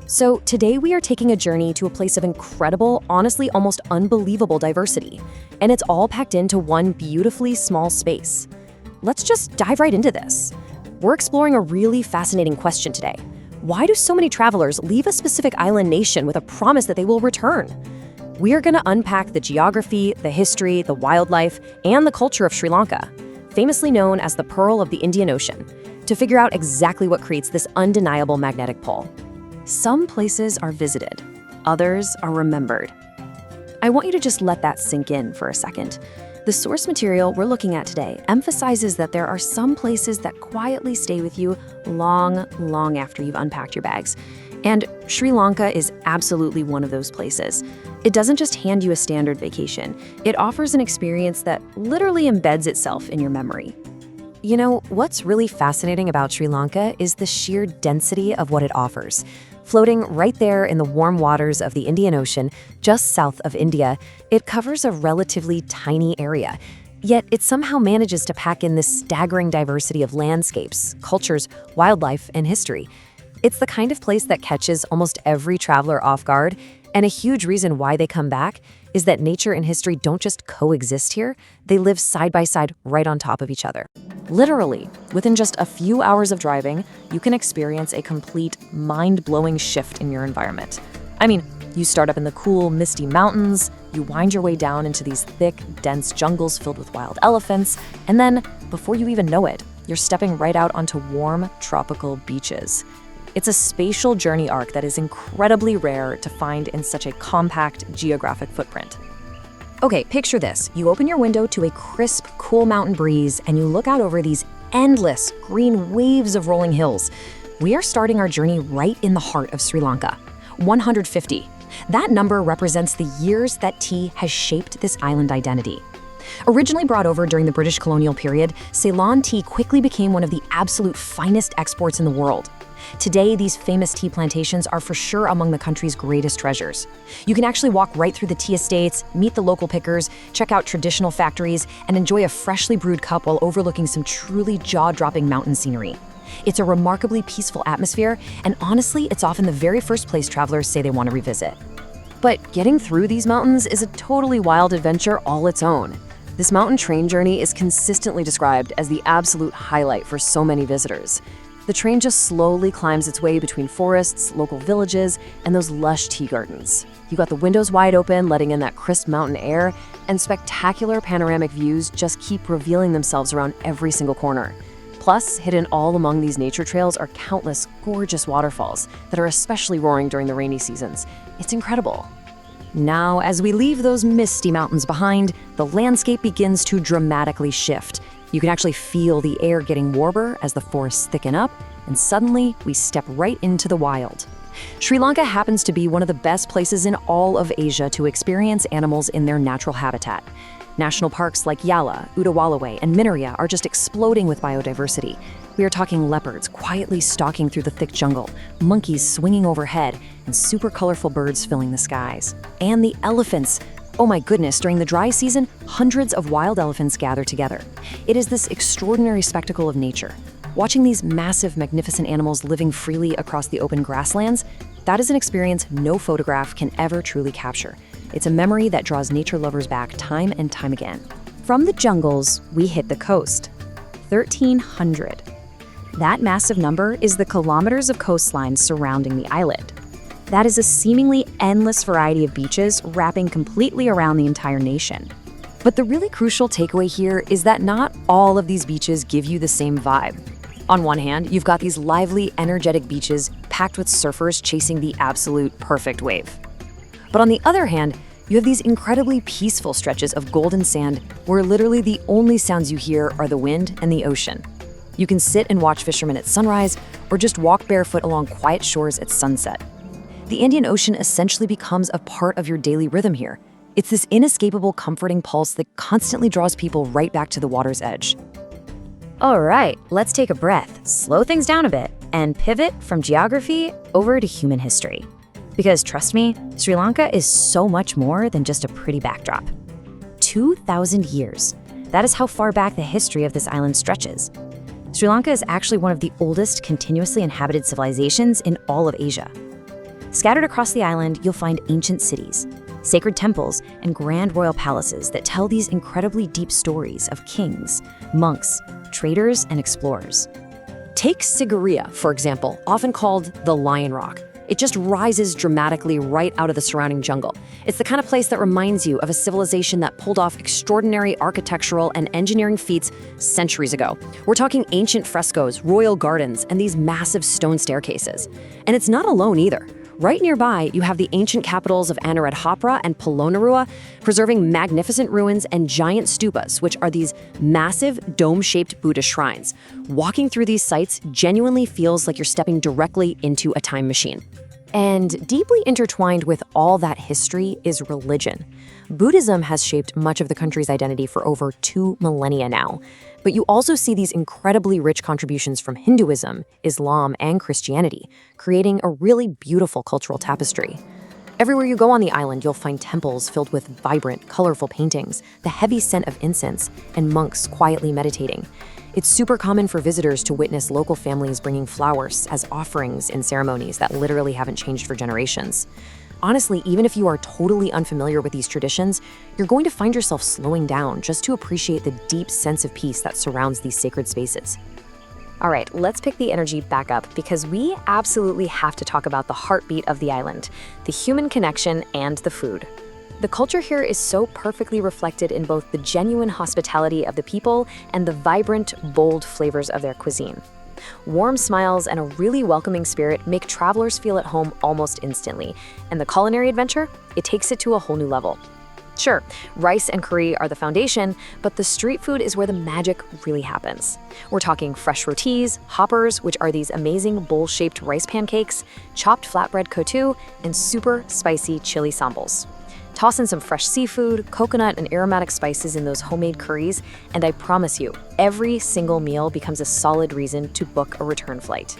So today we are taking a journey to a place of incredible, honestly almost unbelievable diversity. And it's all packed into one beautifully small space. Let's just dive right into this. We're exploring a really fascinating question today. Why do so many travelers leave a specific island nation with a promise that they will return? We are going to unpack the geography, the history, the wildlife, and the culture of Sri Lanka, famously known as the Pearl of the Indian Ocean, to figure out exactly what creates this undeniable magnetic pull. Some places are visited, others are remembered. I want you to just let that sink in for a second. The source material we're looking at today emphasizes that there are some places that quietly stay with you long after you've unpacked your bags. And Sri Lanka is absolutely one of those places. It doesn't just hand you a standard vacation. It offers an experience that literally embeds itself in your memory. You know, what's really fascinating about Sri Lanka is the sheer density of what it offers. Floating right there in the warm waters of the Indian Ocean, just south of India, it covers a relatively tiny area. Yet it somehow manages to pack in this staggering diversity of landscapes, cultures, wildlife, and history. It's the kind of place that catches almost every traveler off guard, and a huge reason why they come back is that nature and history don't just coexist here, they live side by side right on top of each other. Literally, within just a few hours of driving, you can experience a complete, mind-blowing shift in your environment. I mean, you start up in the cool, misty mountains, you wind your way down into these thick, dense jungles filled with wild elephants, and then, before you even know it, you're stepping right out onto warm, tropical beaches. It's a spatial journey arc that is incredibly rare to find in such a compact geographic footprint. Okay, picture this. You open your window to a crisp, cool mountain breeze, and you look out over these endless green waves of rolling hills. We are starting our journey right in the heart of Sri Lanka. 150. That number represents the years that tea has shaped this island identity. Originally brought over during the British colonial period, Ceylon tea quickly became one of the absolute finest exports in the world. Today, these famous tea plantations are for sure among the country's greatest treasures. You can actually walk right through the tea estates, meet the local pickers, check out traditional factories, and enjoy a freshly brewed cup while overlooking some truly jaw-dropping mountain scenery. It's a remarkably peaceful atmosphere, and honestly, it's often the very first place travelers say they want to revisit. But getting through these mountains is a totally wild adventure all its own. This mountain train journey is consistently described as the absolute highlight for so many visitors. The train just slowly climbs its way between forests, local villages, and those lush tea gardens. You got the windows wide open, letting in that crisp mountain air, and spectacular panoramic views just keep revealing themselves around every single corner. Plus, hidden all among these nature trails are countless gorgeous waterfalls that are especially roaring during the rainy seasons. It's incredible. Now, as we leave those misty mountains behind, the landscape begins to dramatically shift. You can actually feel the air getting warmer as the forests thicken up, and suddenly we step right into the wild. Sri Lanka happens to be one of the best places in all of Asia to experience animals in their natural habitat. National parks like Yala, Udawalawe, and Minaria are just exploding with biodiversity. We are talking leopards quietly stalking through the thick jungle, monkeys swinging overhead, and super colorful birds filling the skies. And the elephants. Oh my goodness, during the dry season, hundreds of wild elephants gather together. It is this extraordinary spectacle of nature. Watching these massive, magnificent animals living freely across the open grasslands, that is an experience no photograph can ever truly capture. It's a memory that draws nature lovers back time and time again. From the jungles, we hit the coast. 1,300. That massive number is the kilometers of coastline surrounding the island. That is a seemingly endless variety of beaches wrapping completely around the entire nation. But the really crucial takeaway here is that not all of these beaches give you the same vibe. On one hand, you've got these lively, energetic beaches packed with surfers chasing the absolute perfect wave. But on the other hand, you have these incredibly peaceful stretches of golden sand where literally the only sounds you hear are the wind and the ocean. You can sit and watch fishermen at sunrise or just walk barefoot along quiet shores at sunset. The Indian Ocean essentially becomes a part of your daily rhythm here. It's this inescapable, comforting pulse that constantly draws people right back to the water's edge. All right, let's take a breath, slow things down a bit, and pivot from geography over to human history. Because trust me, Sri Lanka is so much more than just a pretty backdrop. 2,000 years. That is how far back the history of this island stretches. Sri Lanka is actually one of the oldest continuously inhabited civilizations in all of Asia. Scattered across the island, you'll find ancient cities, sacred temples, and grand royal palaces that tell these incredibly deep stories of kings, monks, traders, and explorers. Take Sigiriya, for example, often called the Lion Rock. It just rises dramatically right out of the surrounding jungle. It's the kind of place that reminds you of a civilization that pulled off extraordinary architectural and engineering feats centuries ago. We're talking ancient frescoes, royal gardens, and these massive stone staircases. And it's not alone either. Right nearby, you have the ancient capitals of Anuradhapura and Polonnaruwa, preserving magnificent ruins and giant stupas, which are these massive dome-shaped Buddha shrines. Walking through these sites genuinely feels like you're stepping directly into a time machine. And deeply intertwined with all that history is religion. Buddhism has shaped much of the country's identity for over 2 millennia now. But you also see these incredibly rich contributions from Hinduism, Islam, and Christianity, creating a really beautiful cultural tapestry. Everywhere you go on the island, you'll find temples filled with vibrant, colorful paintings, the heavy scent of incense, and monks quietly meditating. It's super common for visitors to witness local families bringing flowers as offerings in ceremonies that literally haven't changed for generations. Honestly, even if you are totally unfamiliar with these traditions, you're going to find yourself slowing down just to appreciate the deep sense of peace that surrounds these sacred spaces. All right, let's pick the energy back up because we absolutely have to talk about the heartbeat of the island, the human connection and the food. The culture here is so perfectly reflected in both the genuine hospitality of the people and the vibrant, bold flavors of their cuisine. Warm smiles and a really welcoming spirit make travelers feel at home almost instantly, and the culinary adventure, it takes it to a whole new level. Sure, rice and curry are the foundation, but the street food is where the magic really happens. We're talking fresh rotis, hoppers, which are these amazing bowl-shaped rice pancakes, chopped flatbread kotu, and super spicy chili sambals. Toss in some fresh seafood, coconut, and aromatic spices in those homemade curries, and I promise you, every single meal becomes a solid reason to book a return flight.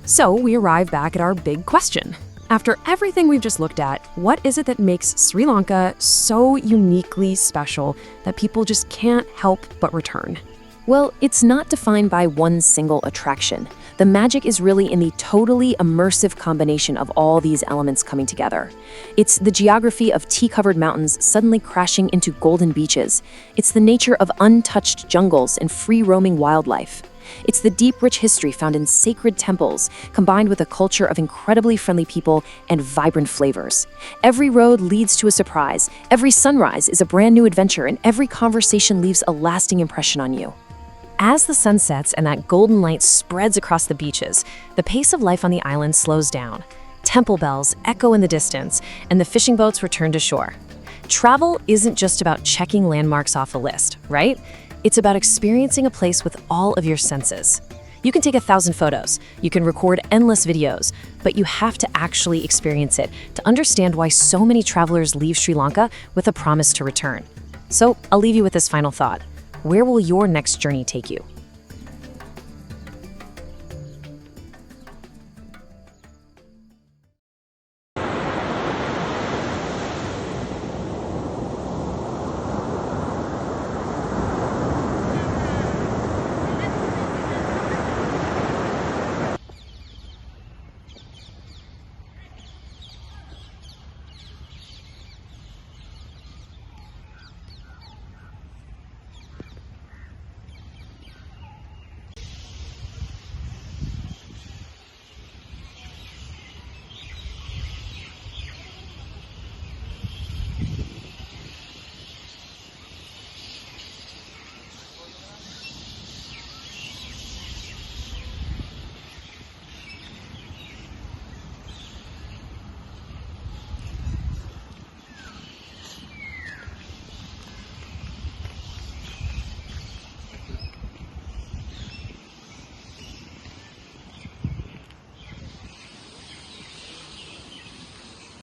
So we arrive back at our big question. After everything we've just looked at, what is it that makes Sri Lanka so uniquely special that people just can't help but return? Well, it's not defined by one single attraction. The magic is really in the totally immersive combination of all these elements coming together. It's the geography of tea-covered mountains suddenly crashing into golden beaches. It's the nature of untouched jungles and free-roaming wildlife. It's the deep, rich history found in sacred temples, combined with a culture of incredibly friendly people and vibrant flavors. Every road leads to a surprise, every sunrise is a brand new adventure, and every conversation leaves a lasting impression on you. As the sun sets and that golden light spreads across the beaches, the pace of life on the island slows down. Temple bells echo in the distance, and the fishing boats return to shore. Travel isn't just about checking landmarks off a list, right? It's about experiencing a place with all of your senses. You can take 1,000 photos, you can record endless videos, but you have to actually experience it to understand why so many travelers leave Sri Lanka with a promise to return. So I'll leave you with this final thought. Where will your next journey take you?